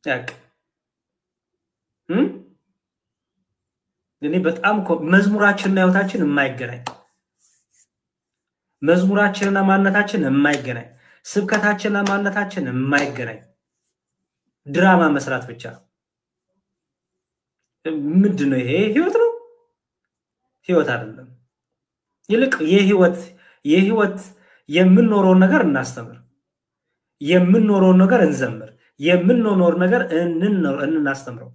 ያቅ እኔ በጣም መዝሙራችንና ህይወታችን የማይገናኝ መዝሙራችንና ማንነታችን የማይገናኝ ስብከታችንና ማንነታችን የማይገናኝ ድራማ መስራት ብቻ ምንድነው ይሄ ህይወት ነው ህይወት አይደለም ይልቅ የህይወት የምንኖረው ነገር እናስተምር የምንኖረው ነገር እንዘምር የምንኖር ነገር እናስተምረው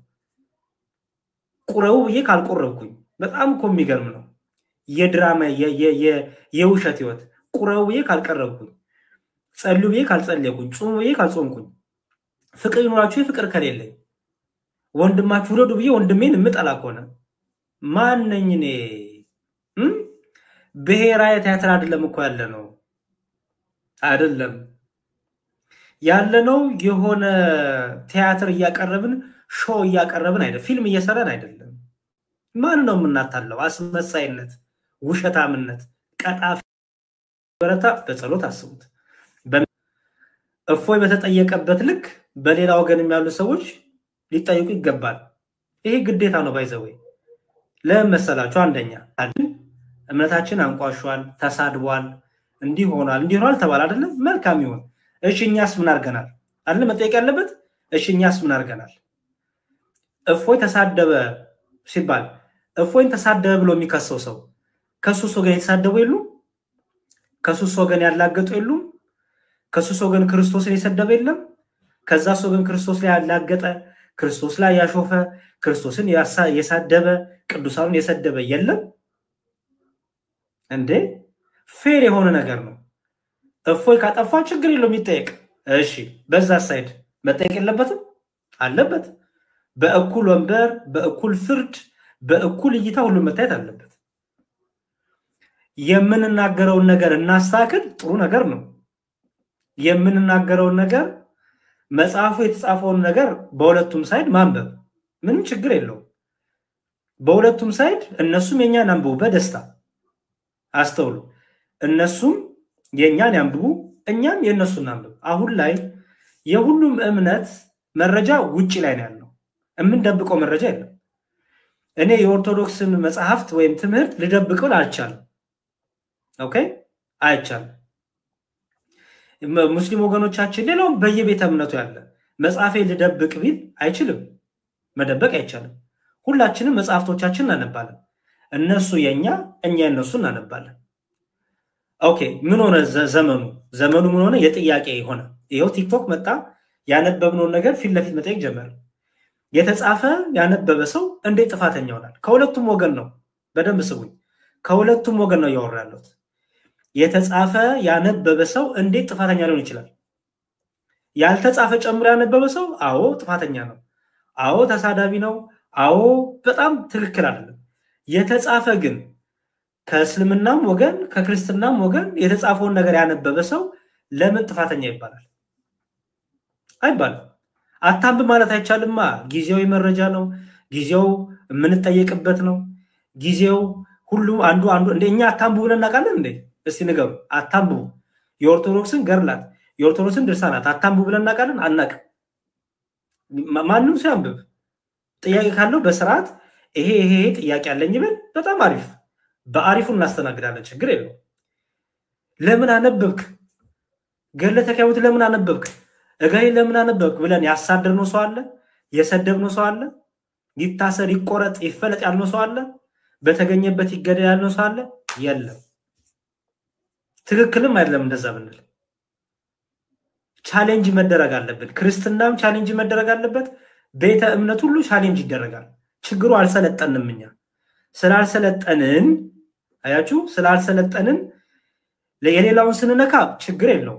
ቁረው ካልቆረብኩኝ በጣም እኮ የሚገርም ነው የድራማ የውሸት ህይወት ቁረው ካልቀረብኩኝ ጸልዩ ካልጸለይኩኝ ጾሙ ካልጾምኩኝ ፍቅር ይኖራችሁ ፍቅር ከሌለኝ ወንድማችሁ ወደዱ ብዬ ወንድሜን እምጠላ ከሆነ ማንነኝ እኔ ብሔራዊ ቲያትር አይደለም እኮ ያለነው አይደለም ያለነው የሆነ ቲያትር ያቀርብን ሾው ያቀርብን አይደለም ፊልም እየሰራን አይደለም ማን ነው የምናታለው አስመሳይነት ውሸታምነት ቀጣፊ በረታ በጸሎት አስቡት እፎይ በተጠየቀበት ልክ በሌላ ወገንም ያሉ ሰዎች ሊጠይቁ ይገባል ይሄ ግዴታ ነው ባይዘው ለምሳላችሁ አንደኛ እምነታችን አንቋሽዋል ተሳድቧል እንዲሆናል ተባለ አይደለም መልካም ይሁን እሺኛስ ምን አርገናል አይደል መጠየቅ ያለበት እሺኛስ ምን አርገናል እፎይ ተሳደበ ሲባል እፎይን ተሳደበ ብሎ የሚከሰው ሰው ከሱስ ወገን የተሳደቡ የሉ ከሱስ ወገን ያላገጡ የሉ ከሱስ ወገን ክርስቶስን የሰደበ የለም ከዛ ወገን ክርስቶስ ላይ ያላገጠ ክርስቶስ ላይ ያሾፈ ክርስቶስን የሳደበ ቅዱሳኑን የሰደበ የለም እንዴ ፌር የሆነ ነገር ነው እፎይ ካጠፋ ችግር የለውም ይጠየቅ እሺ በዛ ሳይድ መጠየቅ የለበትም አለበት በእኩል ወንበር በእኩል ፍርድ በእኩል እይታ ሁሉ መታየት አለበት የምንናገረው ነገር እናስተካክል ጥሩ ነገር ነው የምንናገረው ነገር መጽሐፉ የተጻፈውን ነገር በሁለቱም ሳይድ ማንበብ ምንም ችግር የለውም በሁለቱም ሳይድ እነሱም የኛን አንብቡ በደስታ አስተውሉ እነሱም የኛን ያንብቡ እኛም የነሱን አንብቡ አሁን ላይ የሁሉም እምነት መረጃ ውጪ ላይ ነው ያለው እምንደብቀው መረጃ የለም እኔ የኦርቶዶክስን መጽሐፍት ወይም ትምህርት ልደብቀው አልቻለም ኦኬ አይቻልም ሙስሊም ወገኖቻችን ሌላው በየቤተ እምነቱ ያለ መጽሐፌ ልደብቅ ቢል አይችልም መደበቅ አይቻልም ሁላችንም መጽሐፍቶቻችን እናነባለን እነሱ የኛ እኛ እነሱ እናነባለን ኦኬ ምን ሆነ ዘመኑ ምን ሆነ የጥያቄ ሆነ ይሄው ቲክቶክ መጣ ያነበብነው ነገር ፊት ለፊት መጠየቅ ጀመረ የተጻፈ ያነበበ ሰው እንዴት ጥፋተኛ ይሆናል ከሁለቱም ወገን ነው በደንብ ስሙኝ ከሁለቱም ወገን ነው ያወራለው የተጻፈ ያነበበ ሰው እንዴት ጥፋተኛ ሊሆን ይችላል ያልተጻፈ ጨምሮ ያነበበ ሰው አዎ ጥፋተኛ ነው አዎ ተሳዳቢ ነው አዎ በጣም ትክክል አይደለም የተጻፈ ግን ከእስልምናም ወገን ከክርስትናም ወገን የተጻፈውን ነገር ያነበበ ሰው ለምን ጥፋተኛ ይባላል አይባልም አታንብ ማለት አይቻልማ ጊዜው መረጃ ነው ጊዜው የምንጠየቅበት ነው ጊዜው ሁሉ አንዱ እንደኛ አታንቡ ብለን እናቃለን እንዴ እስቲ ንገሩ አታንቡ የኦርቶዶክስን ገርላት የኦርቶዶክስን ድርሳናት አታንቡ ብለን እናቃለን አናቅ ማንንም ሲያንብብ ጥያቄ ካለው በስርዓት ይሄ ጥያቄ አለኝ ይበል በጣም አሪፍ በአሪፉ እናስተናግዳለን ችግር የለው ለምን አነበብክ ገለ ተካውት ለምን አነበብክ እጋይ ለምን አነበብክ ብለን ያሳደርነው ሰው አለ የሰደብነው ሰው አለ ይታሰር ይቆረጥ ይፈለጥ ያልነው ሰው አለ በተገኘበት ይገደል ያልነው ሰው አለ የለም ትክክልም አይደለም እንደዛ ብንል ቻሌንጅ መደረግ አለበት ክርስትናም ቻሌንጅ መደረግ አለበት ቤተ እምነት ሁሉ ቻሌንጅ ይደረጋል ችግሩ አልሰለጠንምኛ ስላልሰለጠንን አያችሁ ስላልሰለጠንን ለየሌላውን ስንነካ ችግር የለው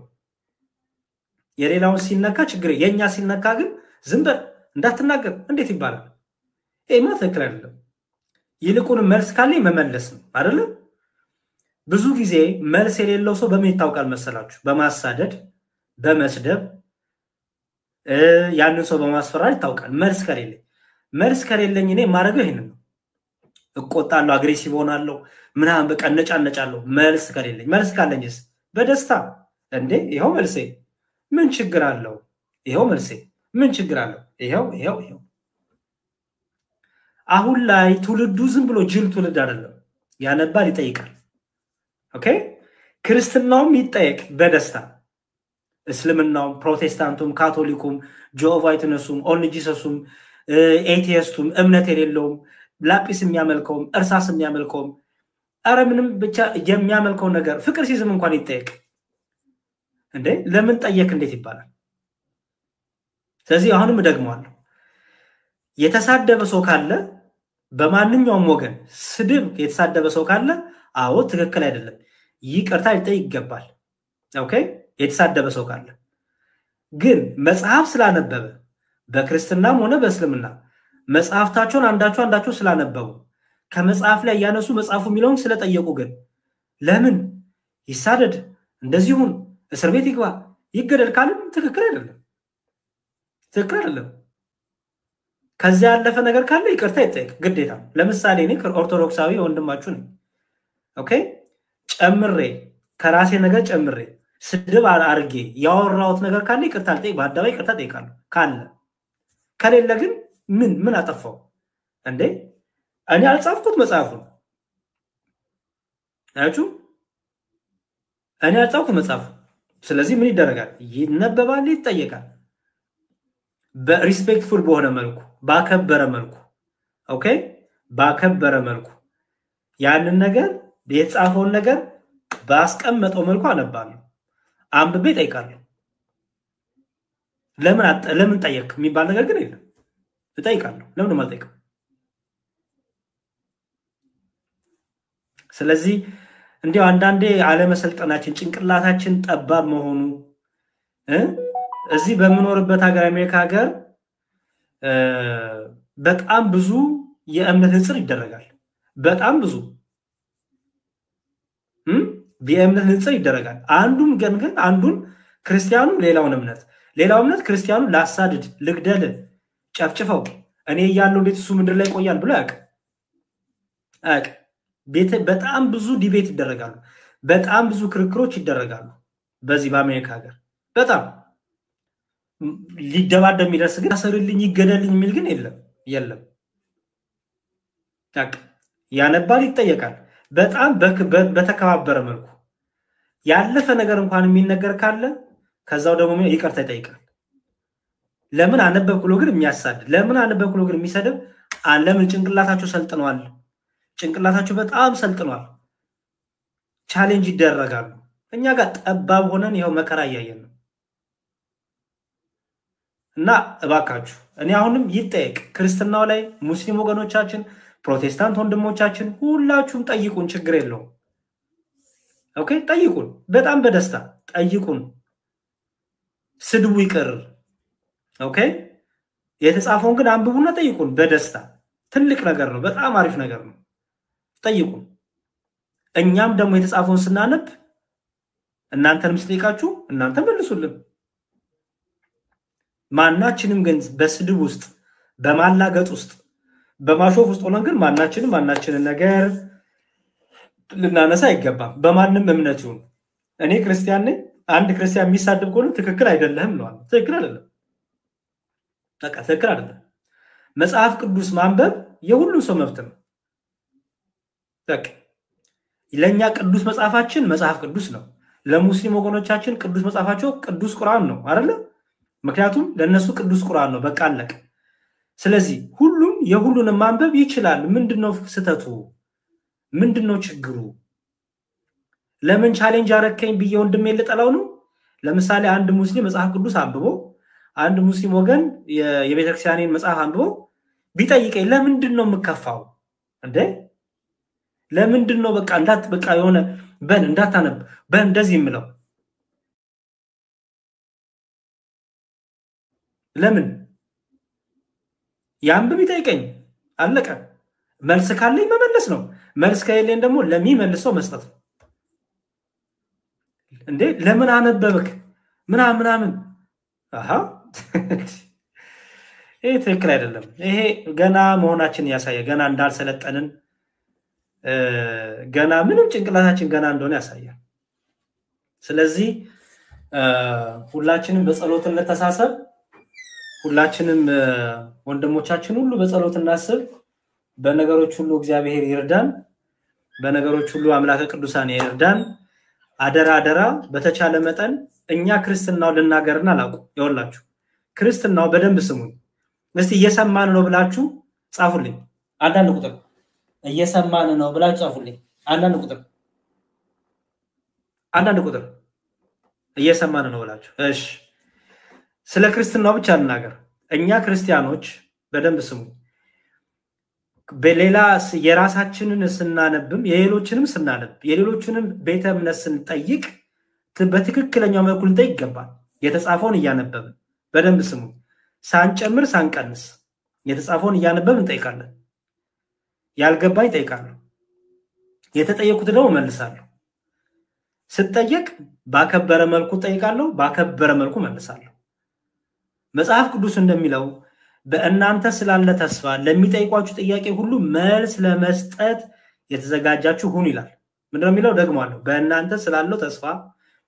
የሌላውን ሲነካ ችግር የኛ ሲነካ ግን ዝምበር እንዳትናገር እንዴት ይባላል ኤማ ትክክል አይደለም ይልቁን መልስ ካለኝ መመለስ ነው አይደል ብዙ ጊዜ መልስ የሌለው ሰው በምን ይታወቃል መሰላችሁ በማሳደድ በመስደብ ያንን ሰው በማስፈራራት ይታወቃል መልስ ከሌለኝ እኔ ማረገው ይሄንን ነው እቆጣለሁ፣ አግሬሲቭ ሆናለሁ፣ ምናምን በቃ እነጫነጫለሁ። መልስ ከሌለኝ መልስ ካለኝስ በደስታ እንዴ ይኸው መልሴ ምን ችግር አለው? ይኸው መልሴ ምን ችግር አለው? ይኸው። አሁን ላይ ትውልዱ ዝም ብሎ ጅል ትውልድ አይደለም። ያነባል፣ ይጠይቃል። ኦኬ ክርስትናውም ይጠየቅ በደስታ እስልምናውም፣ ፕሮቴስታንቱም፣ ካቶሊኩም፣ ጆሆቫ ዊትነሱም፣ ኦንሊ ጂሰሱም፣ ኤቲየስቱም፣ እምነት የሌለውም፣ ላጲስ የሚያመልከውም፣ እርሳስ የሚያመልከውም፣ አረ ምንም ብቻ የሚያመልከው ነገር ፍቅር ሲዝም እንኳን ይጠየቅ። እንዴ ለምን ጠየቅ እንዴት ይባላል? ስለዚህ አሁንም እደግመዋለሁ፣ የተሳደበ ሰው ካለ በማንኛውም ወገን ስድብ የተሳደበ ሰው ካለ አዎ ትክክል አይደለም፣ ይቅርታ ሊጠይቅ ይገባል። ኦኬ የተሳደበ ሰው ካለ ግን መጽሐፍ ስላነበበ በክርስትናም ሆነ በእስልምና መጽሐፍታቸውን አንዳቸው ስላነበቡ ከመጽሐፍ ላይ ያነሱ መጽሐፉ የሚለውን ስለጠየቁ ግን ለምን ይሳደድ፣ እንደዚሁን እስር ቤት ይግባ፣ ይገደል ካልን ትክክል አይደለም፣ ትክክል አይደለም። ከዚያ ያለፈ ነገር ካለ ይቅርታ ይጠይቅ ግዴታ። ለምሳሌ እኔ ኦርቶዶክሳዊ ወንድማችሁ ነኝ። ኦኬ ጨምሬ ከራሴ ነገር ጨምሬ ስድብ አርጌ ያወራሁት ነገር ካለ ይቅርታ ልጠይቅ፣ በአደባባይ ይቅርታ ጠይቃለሁ ካለ። ከሌለ ግን ምን አጠፋው እንዴ? እኔ አልጻፍኩት መጽሐፉን አያችሁ፣ እኔ አልጻፍኩት መጽሐፉ። ስለዚህ ምን ይደረጋል? ይነበባል፣ ይጠየቃል፣ በሪስፔክትፉል በሆነ መልኩ፣ ባከበረ መልኩ። ኦኬ ባከበረ መልኩ ያንን ነገር የተጻፈውን ነገር ባስቀመጠው መልኩ አነባለሁ፣ አንብቤ ጠይቃለሁ። ለምን ጠየቅ የሚባል ነገር ግን የለም። እጠይቃለሁ፣ ለምን አልጠይቅም? ስለዚህ እንዲያው አንዳንዴ አለመሰልጠናችን፣ ጭንቅላታችን ጠባብ መሆኑ እዚህ በምኖርበት ሀገር አሜሪካ ሀገር በጣም ብዙ የእምነት ንጽር ይደረጋል። በጣም ብዙ የእምነት ንጽር ይደረጋል። አንዱም ግን አንዱን ክርስቲያኑ ሌላውን እምነት ክርስቲያኑ ላሳድድ፣ ልግደል፣ ጨፍጭፈው እኔ እያለሁ እንዴት እሱ ምድር ላይ ቆያል ብሎ አያውቅ። በጣም ብዙ ዲቤት ይደረጋሉ፣ በጣም ብዙ ክርክሮች ይደረጋሉ በዚህ በአሜሪካ ሀገር። በጣም ሊደባደብ የሚደርስ ግን አሰርልኝ ይገደልኝ የሚል ግን የለም። ያነባል፣ ይጠየቃል፣ በጣም በተከባበረ መልኩ። ያለፈ ነገር እንኳን የሚነገር ካለ ከዛው ደግሞ ይቅርታ ይጠይቃል። ለምን አነበብክ ብሎ ግን የሚያሳድ፣ ለምን አነበብክ ብሎ ግን የሚሰድብ፣ ለምን ጭንቅላታቸው ሰልጥኗል፣ ጭንቅላታቸው በጣም ሰልጥኗል። ቻሌንጅ ይደረጋሉ። እኛ ጋር ጠባብ ሆነን ይኸው መከራ እያየን ነው። እና እባካችሁ እኔ አሁንም ይጠየቅ ክርስትናው ላይ ሙስሊም ወገኖቻችን፣ ፕሮቴስታንት ወንድሞቻችን ሁላችሁም ጠይቁን፣ ችግር የለውም። ኦኬ ጠይቁን፣ በጣም በደስታ ጠይቁን። ስድቡ ይቅር። ኦኬ የተጻፈውን ግን አንብቡና ጠይቁን በደስታ። ትልቅ ነገር ነው፣ በጣም አሪፍ ነገር ነው። ጠይቁን። እኛም ደግሞ የተጻፈውን ስናነብ እናንተንም ስጠይቃችሁ እናንተ መልሱልን። ማናችንም ግን በስድብ ውስጥ፣ በማላገጥ ውስጥ፣ በማሾፍ ውስጥ ሆነን ግን ማናችንን ነገር ልናነሳ አይገባም። በማንም እምነት ይሁን። እኔ ክርስቲያን ነኝ፣ አንድ ክርስቲያን የሚሳደብ ከሆነ ትክክል አይደለም ነው። ትክክል አይደለም፣ በቃ ትክክል አይደለም። መጽሐፍ ቅዱስ ማንበብ የሁሉም ሰው መብት ነው። በቃ ለኛ ቅዱስ መጽሐፋችን መጽሐፍ ቅዱስ ነው። ለሙስሊም ወገኖቻችን ቅዱስ መጽሐፋቸው ቅዱስ ቁርአን ነው አይደለ? ምክንያቱም ለነሱ ቅዱስ ቁርአን ነው፣ በቃ አለቀ። ስለዚህ ሁሉም የሁሉንም ማንበብ ይችላል። ምንድነው ስተቱ? ምንድነው ችግሩ? ለምን ቻሌንጅ አረከኝ ብዬ ወንድሜ ልጠላው ነው? ለምሳሌ አንድ ሙስሊም መጽሐፍ ቅዱስ አንብቦ፣ አንድ ሙስሊም ወገን የቤተክርስቲያንን መጽሐፍ አንብቦ ቢጠይቀኝ ለምንድነው የምከፋው እንዴ? ለምንድነው በቃ የሆነ እንዳታነብ እንደዚህ የምለው? ለምን ያንብብ፣ ይጠይቀኝ፣ አለቀ። መልስ ካለኝ መመለስ ነው። መልስ ከሌለኝ ደግሞ ለሚመልሰው መስጠት ነው። እንዴ ለምን አነበብክ ምናምን አሃ ይሄ ትክክል አይደለም። ይሄ ገና መሆናችን ያሳየ፣ ገና እንዳልሰለጠንን ገና ምንም ጭንቅላታችን ገና እንደሆነ ያሳያል። ስለዚህ ሁላችንም በጸሎት እንተሳሰብ። ሁላችንም ወንድሞቻችን ሁሉ በጸሎት እናስብ። በነገሮች ሁሉ እግዚአብሔር ይርዳን። በነገሮች ሁሉ አምላከ ቅዱሳን ይርዳን። አደራ አደራ በተቻለ መጠን እኛ ክርስትናው ልናገርና አላቁ ይወላችሁ ክርስትናው በደንብ ስሙኝ። እስቲ እየሰማን ነው ብላችሁ ጻፉልኝ። አንዳንድ ቁጥር እየሰማን ነው ብላችሁ ጻፉልኝ። አንዳንድ ቁጥር እየሰማን ነው ብላችሁ። እሺ ስለ ክርስትናው ብቻ ልናገር። እኛ ክርስቲያኖች በደንብ ስሙኝ። በሌላ የራሳችንን ስናነብም የሌሎችንም ስናነብ የሌሎችንም ቤተ እምነት ስንጠይቅ በትክክለኛው መልኩ ልንጠይቅ ይገባል። የተጻፈውን እያነበብን በደንብ ስሙኝ። ሳንጨምር ሳንቀንስ የተጻፈውን እያነበብን እንጠይቃለን። ያልገባኝ ጠይቃለሁ፣ የተጠየቁት ደግሞ መልሳለሁ። ስጠየቅ ባከበረ መልኩ ጠይቃለሁ፣ ባከበረ መልኩ መልሳለሁ። መጽሐፍ ቅዱስ እንደሚለው በእናንተ ስላለ ተስፋ ለሚጠይቋችሁ ጥያቄ ሁሉ መልስ ለመስጠት የተዘጋጃችሁ ሁኑ ይላል። ምንድነው የሚለው? ደግሞ አለው በእናንተ ስላለው ተስፋ፣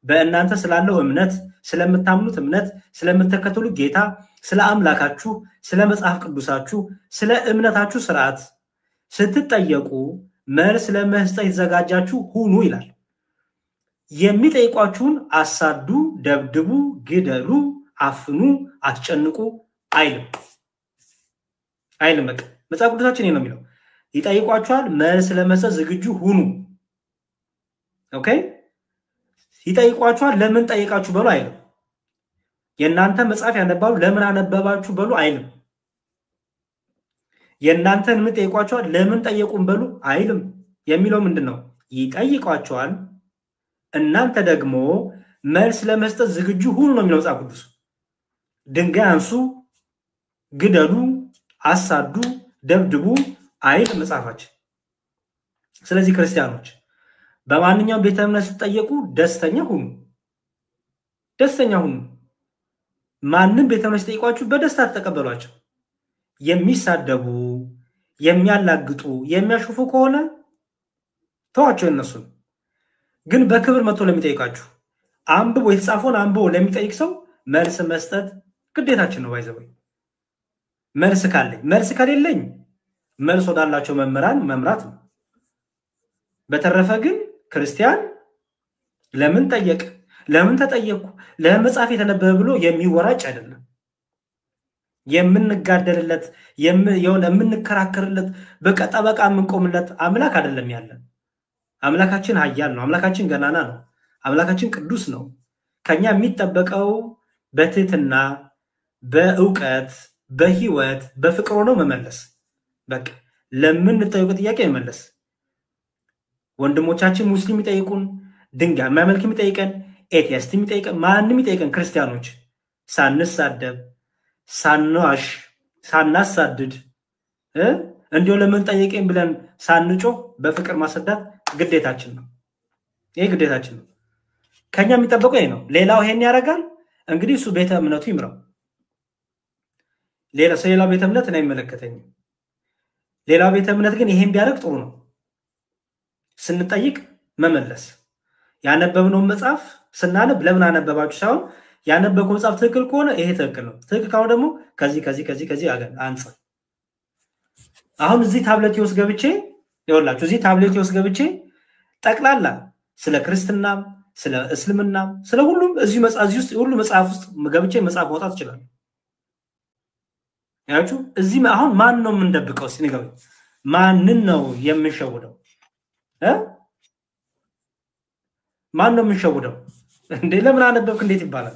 በእናንተ ስላለው እምነት፣ ስለምታምኑት እምነት፣ ስለምትከተሉ ጌታ፣ ስለ አምላካችሁ፣ ስለ መጽሐፍ ቅዱሳችሁ፣ ስለ እምነታችሁ ስርዓት ስትጠየቁ መልስ ለመስጠት የተዘጋጃችሁ ሁኑ ይላል። የሚጠይቋችሁን አሳዱ፣ ደብድቡ፣ ግደሉ፣ አፍኑ፣ አስጨንቁ አይልም። መጽሐፍ ቅዱሳችን ነው የሚለው። ይጠይቋችኋል፣ መልስ ለመስጠት ዝግጁ ሁኑ። ኦኬ ይጠይቋችኋል፣ ለምን ጠይቃችሁ በሉ አይልም። የእናንተ መጽሐፍ ያነባሉ፣ ለምን አነበባችሁ በሉ አይልም። የእናንተን ምን ጠይቋችኋል፣ ለምን ጠየቁን በሉ አይልም። የሚለው ምንድነው? ይጠይቋችኋል፣ እናንተ ደግሞ መልስ ለመስጠት ዝግጁ ሁኑ ነው የሚለው መጽሐፍ ቅዱስ። ድንጋይ አንሱ፣ ግደሉ፣ አሳዱ፣ ደብድቡ አይል መጽሐፋችን። ስለዚህ ክርስቲያኖች በማንኛውም ቤተ እምነት ስትጠየቁ ደስተኛ ሁኑ። ማንንም ቤተ እምነት ሲጠይቋችሁ በደስታ ተቀበሏቸው። የሚሳደቡ፣ የሚያላግጡ፣ የሚያሹፉ ከሆነ ተዋቸው እነሱን። ግን በክብር መጥቶ ለሚጠይቃችሁ አንብቦ የተጻፈውን አንብቦ ለሚጠይቅ ሰው መልስ መስጠት ግዴታችን ነው። ባይዘው መልስ ካለኝ መልስ ከሌለኝ መልስ ወዳላቸው መምህራን መምራት ነው። በተረፈ ግን ክርስቲያን ለምን ጠየቅ፣ ለምን ተጠየቁ፣ ለመጽሐፍ የተነበበ ብሎ የሚወራጭ አይደለም። የምንጋደልለት የምንከራከርለት በቀጠበቃ የምንቆምለት አምላክ አይደለም ያለን። አምላካችን ኃያል ነው። አምላካችን ገናና ነው። አምላካችን ቅዱስ ነው። ከኛ የሚጠበቀው በትህትና፣ በእውቀት፣ በህይወት፣ በፍቅር ሆኖ መመለስ። በቃ ለምንጠይቀው ጥያቄ መመለስ። ወንድሞቻችን ሙስሊም ይጠይቁን፣ ድንጋይ የሚያመልክ የሚጠይቀን፣ ኤቲስት የሚጠይቀን፣ ማንም የሚጠይቀን ክርስቲያኖች ሳንሳደብ፣ ሳንዋሽ፣ ሳናሳድድ እንዲሁ ለምን ጠየቀኝ ብለን ሳንጮህ በፍቅር ማስረዳት ግዴታችን ነው። ይሄ ግዴታችን ነው። ከኛ የሚጠበቀው ይሄ ነው። ሌላው ይሄን ያደርጋል እንግዲህ እሱ ቤተ እምነቱ ይምራው። ሌላው ቤተ እምነት እኔ አይመለከተኝም። ሌላው ቤተ እምነት ግን ይሄን ቢያደርግ ጥሩ ነው። ስንጠይቅ መመለስ። ያነበብነው መጽሐፍ ስናነብ ለምን አነበባችሁ ሳይሆን ያነበብከው መጽሐፍ ትክክል ከሆነ ይሄ ትክክል ነው፣ ትክክል ካሁን ደግሞ ከዚህ አንጻር አሁን እዚህ ታብሌት ውስጥ ገብቼ ይወላችሁ እዚህ ታብሌት ውስጥ ገብቼ ጠቅላላ ስለ ክርስትናም ስለ እስልምናም ስለ ሁሉም እዚህ ውስጥ ሁሉ መጽሐፍ ውስጥ ገብቼ መጽሐፍ ማውጣት ይችላል። ያችሁ እዚህ አሁን ማን ነው የምንደብቀው? እስቲ ንገሩኝ። ማንን ነው የምንሸውደው? ማን ነው የምንሸውደው? እንዴ ለምን አነበብክ እንዴት ይባላል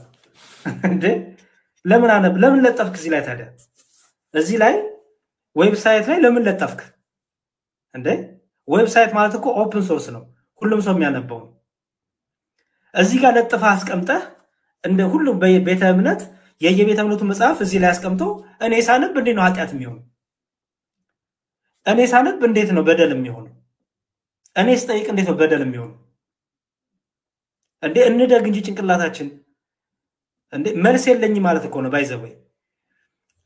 እንዴ? ለምን ለጠፍክ እዚህ ላይ ታዲያ? እዚህ ላይ ዌብሳይት ላይ ለምን ለጠፍክ እንዴ? ዌብሳይት ማለት እኮ ኦፕን ሶርስ ነው፣ ሁሉም ሰው የሚያነበው ነው። እዚህ ጋር ለጥፋ አስቀምጠህ እንደ ሁሉም በቤተ እምነት የየቤተ እምነቱ መጽሐፍ እዚህ ላይ አስቀምጦ እኔ ሳነብ እንዴት ነው ኃጢያት የሚሆነው? እኔ ሳነብ እንዴት ነው በደል የሚሆነው? እኔ ስጠይቅ እንዴት ነው በደል የሚሆነው? እንዴ እንደግ እንጂ ጭንቅላታችን እንዴ መልስ የለኝ ማለት እኮ ነው። ባይዘው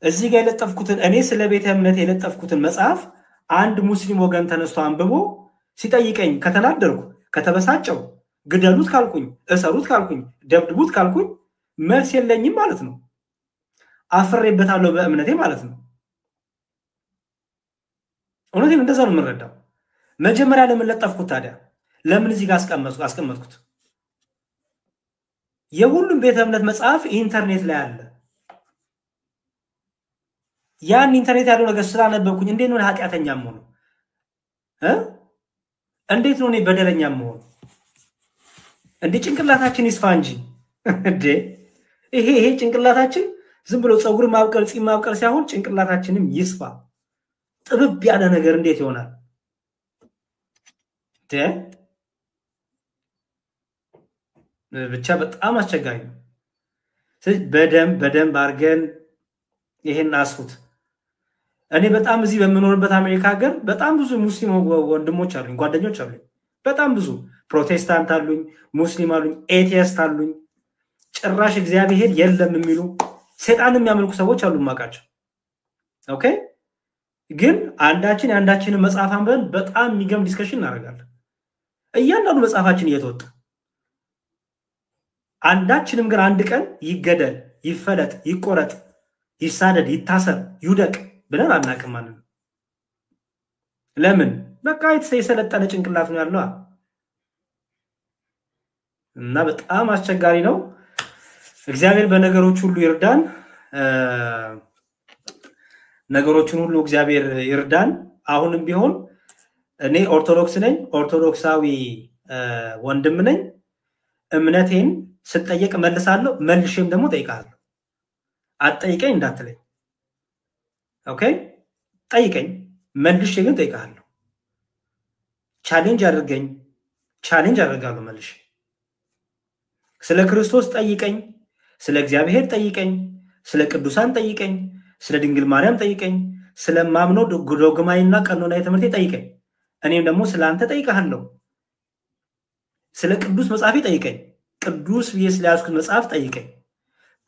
እዚህ ጋር የለጠፍኩትን እኔ ስለ ቤተ እምነት የለጠፍኩትን መጽሐፍ አንድ ሙስሊም ወገን ተነስቶ አንብቦ ሲጠይቀኝ ከተናደርኩ ከተበሳጨው ግደሉት ካልኩኝ እሰሩት ካልኩኝ ደብድቡት ካልኩኝ መልስ የለኝም ማለት ነው። አፍሬበታለሁ በእምነቴ ማለት ነው። እውነቴን እንደዛ ነው የምንረዳው። መጀመሪያ ለምን ለጠፍኩት ታዲያ? ለምን እዚህ ጋር አስቀመጥኩት? የሁሉም ቤተ እምነት መጽሐፍ ኢንተርኔት ላይ አለ። ያን ኢንተርኔት ያለው ነገር ስላነበብኩኝ እንዴት ነው ኃጢአተኛ መሆኑ? እንዴት ነው እኔ በደለኛ መሆኑ? እንዴ ጭንቅላታችን ይስፋ እንጂ እንዴ ይሄ ጭንቅላታችን ዝም ብሎ ፀጉር ማብቀል ፂም ማብቀል ሳይሆን ጭንቅላታችንም ይስፋ። ጥብብ ያለ ነገር እንዴት ይሆናል? ብቻ በጣም አስቸጋሪ ነው። ስለዚህ በደንብ አድርገን ይሄን አስፉት። እኔ በጣም እዚህ በምኖርበት አሜሪካ ሀገር በጣም ብዙ ሙስሊም ወንድሞች አሉኝ፣ ጓደኞች አሉኝ። በጣም ብዙ ፕሮቴስታንት አሉኝ፣ ሙስሊም አሉኝ፣ ኤቲስት አሉኝ። ጭራሽ እግዚአብሔር የለም የሚሉ ሰይጣን የሚያመልኩ ሰዎች አሉ ማቃቸው። ኦኬ ግን አንዳችንን መጽሐፍ አንበን በጣም የሚገርም ዲስከሽን እናደርጋለን። እያንዳንዱ መጽሐፋችን እየተወጣ አንዳችንም ግን አንድ ቀን ይገደል፣ ይፈለጥ፣ ይቆረጥ፣ ይሳደድ፣ ይታሰር፣ ይውደቅ ብለን አናውቅም ማለት ነው። ለምን? በቃ የሰለጠነ ጭንቅላት ነው ያለው እና በጣም አስቸጋሪ ነው። እግዚአብሔር በነገሮች ሁሉ ይርዳን። ነገሮችን ሁሉ እግዚአብሔር ይርዳን። አሁንም ቢሆን እኔ ኦርቶዶክስ ነኝ፣ ኦርቶዶክሳዊ ወንድም ነኝ። እምነቴን ስጠየቅ መልሳለሁ፣ መልሼም ደግሞ ጠይቃለሁ። አትጠይቀኝ እንዳትለኝ። ኦኬ ጠይቀኝ፣ መልሼ ግን ጠይቃለሁ። ቻሌንጅ አድርገኝ፣ ቻሌንጅ አደርጋለሁ መልሼ። ስለ ክርስቶስ ጠይቀኝ፣ ስለ እግዚአብሔር ጠይቀኝ፣ ስለ ቅዱሳን ጠይቀኝ፣ ስለ ድንግል ማርያም ጠይቀኝ፣ ስለማምነው ዶግማይና ቀኖናዊ ትምህርቴ ጠይቀኝ። እኔም ደግሞ ስለ አንተ ጠይቀሃለሁ። ስለ ቅዱስ መጽሐፌ ጠይቀኝ። ቅዱስ ብዬ ስለያዝኩት መጽሐፍ ጠይቀኝ።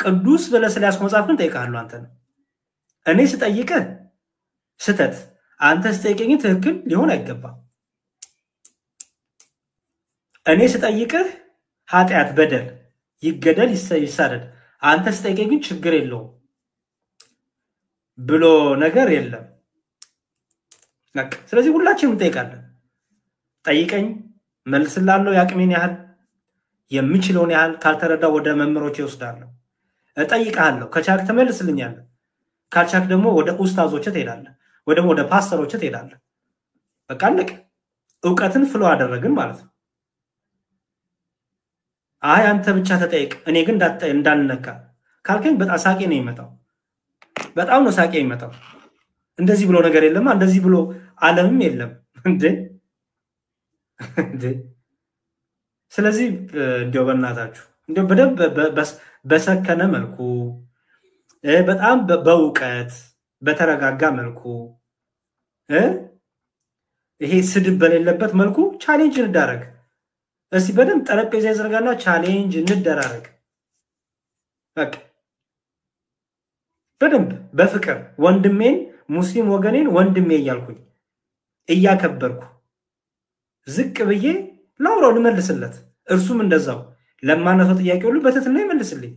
ቅዱስ ብለህ ስለያዝኩት መጽሐፍ ግን ጠይቀሃለሁ አንተ ነው። እኔ ስጠይቅህ ስተት፣ አንተ ስጠይቀኝ ትክክል ሊሆን አይገባም። እኔ ስጠይቅህ ኃጢአት፣ በደል፣ ይገደል፣ ይሳደድ፣ አንተ ስጠይቀኝ ግን ችግር የለውም ብሎ ነገር የለም። ስለዚህ ሁላችንም እንጠይቃለን። ጠይቀኝ መልስላለሁ፣ ያቅሜን ያህል የምችለውን ያህል። ካልተረዳው ወደ መምህሮቼ እወስዳለሁ። እጠይቅሃለሁ፣ ከቻልክ ትመልስልኛለህ። ካልቻልክ ደግሞ ወደ ኡስታዞች ትሄዳለህ፣ ወይ ደግሞ ወደ ፓስተሮች ትሄዳለህ። በቃ አለቀ። እውቀትን ፍሎ አደረግን ማለት ነው። አይ አንተ ብቻ ተጠይቅ እኔ ግን እንዳልነካ ካልከኝ በጣም ሳቄ ነው የሚመጣው። በጣም ነው ሳቄ የሚመጣው። እንደዚህ ብሎ ነገር የለም፣ እንደዚህ ብሎ ዓለምም የለም እንዴ። ስለዚህ እንዲያው በእናታችሁ እንዲያው በደንብ በሰከነ መልኩ በጣም በእውቀት በተረጋጋ መልኩ ይሄ ስድብ በሌለበት መልኩ ቻሌንጅ እንደረግ። እስቲ በደንብ ጠረጴዛ ይዘርጋና ቻሌንጅ እንደራረግ። በቃ በደንብ በፍቅር ወንድሜን ሙስሊም ወገኔን ወንድሜ እያልኩኝ እያከበርኩ ዝቅ ብዬ ላውራው ልመልስለት። እርሱም እንደዛው ለማነሳው ጥያቄ ሁሉ በትህትና ይመልስልኝ።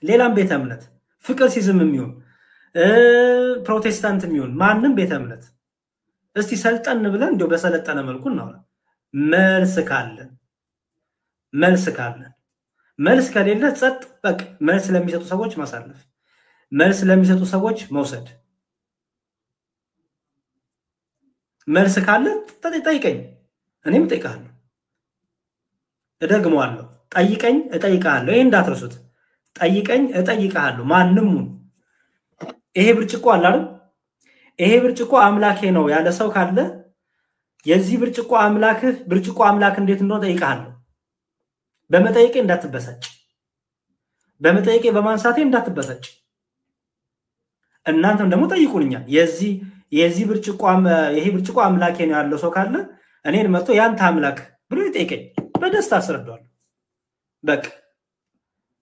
ሌላም ቤተ እምነት ፍቅር ሲዝም የሚሆን ፕሮቴስታንት የሚሆን ማንም ቤተ እምነት እስቲ ሰልጠን ብለን እንዲያው በሰለጠነ መልኩ እናውራ። መልስ ከሌለ ጸጥ በቃ። መልስ ለሚሰጡ ሰዎች ማሳለፍ፣ መልስ ለሚሰጡ ሰዎች መውሰድ። መልስ ካለ ጠይቀኝ፣ እኔም እጠይቅሃለሁ። እደግመዋለሁ፣ ጠይቀኝ እጠይቅሃለሁ። ይሄን እንዳትረሱት። ጠይቀኝ እጠይቅሃለሁ። ማንንም ይሄ ብርጭቆ አለ አይደል? ይሄ ብርጭቆ አምላኬ ነው ያለ ሰው ካለ የዚህ ብርጭቆ አምላክ እንዴት እንደሆነ ጠይቅሃለሁ። በመጠይቄ እንዳትበሳጭ፣ በመጠይቄ በማንሳቴ እንዳትበሳጭ። እናንተም ደግሞ ጠይቁልኛል። የዚህ ብርጭቆ አምላኬ ነው ያለው ሰው ካለ እኔን መጥቶ ያንተ አምላክ ብሎ ይጠይቀኝ፣ በደስታ አስረዳዋለሁ። በቃ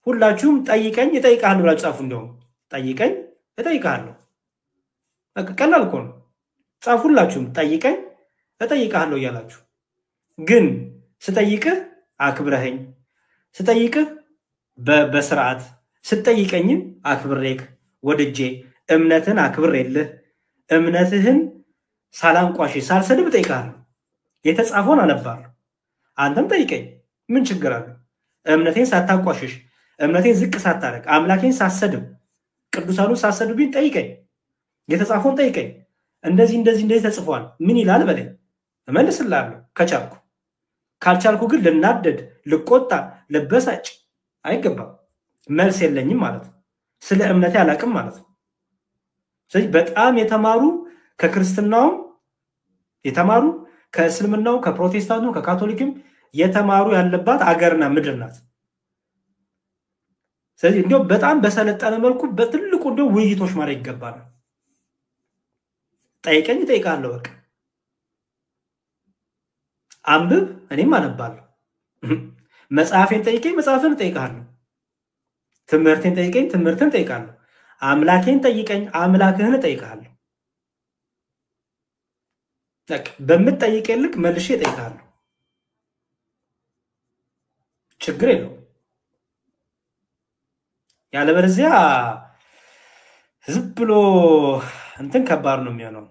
ሁላችሁም ጠይቀኝ እጠይቅሃለሁ ብላችሁ ጻፉ። እንደውም ጠይቀኝ እጠይቅሃለሁ። በቃ ቀላል እኮ ነው። ጻፉ ሁላችሁም ጠይቀኝ እጠይቅሃለሁ እያላችሁ ግን ስጠይቅህ አክብረኸኝ ስጠይቅህ በስርዓት ስጠይቀኝም አክብሬክ ወድጄ እምነትህን አክብሬልህ እምነትህን ሳላንቋሽሽ ሳልሰድብ እጠይቅሃለሁ። የተጻፈውን አነባለሁ። አንተም ጠይቀኝ፣ ምን ችግር አለ? እምነቴን ሳታቋሽሽ እምነቴን ዝቅ ሳታረግ አምላኬን ሳሰድብ ቅዱሳኑን ሳሰድብኝ ጠይቀኝ፣ የተጻፈውን ጠይቀኝ። እንደዚህ እንደዚህ እንደዚህ ተጽፏል ምን ይላል በለኝ፣ እመልስልሃለሁ ከቻልኩ። ካልቻልኩ ግን ልናደድ፣ ልቆጣ፣ ልበሳጭ አይገባም። መልስ የለኝም ማለት ነው። ስለ እምነቴ አላቅም ማለት ነው። ስለዚህ በጣም የተማሩ ከክርስትናውም የተማሩ ከእስልምናው ከፕሮቴስታንቱ ከካቶሊክም የተማሩ ያለባት አገርና ምድር ናት። ስለዚህ እንዲያው በጣም በሰለጠነ መልኩ በትልቁ እንዲያው ውይይቶች ማለት ይገባል። ጠይቀኝ እጠይቃለሁ። በቃ አንብብ፣ እኔም አነባለሁ። መጽሐፌን ጠይቀኝ፣ መጽሐፍን እጠይቃለሁ። ትምህርቴን ጠይቀኝ፣ ትምህርትን እጠይቃለሁ። አምላኬን ጠይቀኝ፣ አምላክህን እጠይቃለሁ። በቃ በምትጠይቀኝ ልክ መልሼ እጠይቃለሁ። ችግር የለውም። ያለበለዚያ ዝም ብሎ እንትን ከባድ ነው የሚሆነው።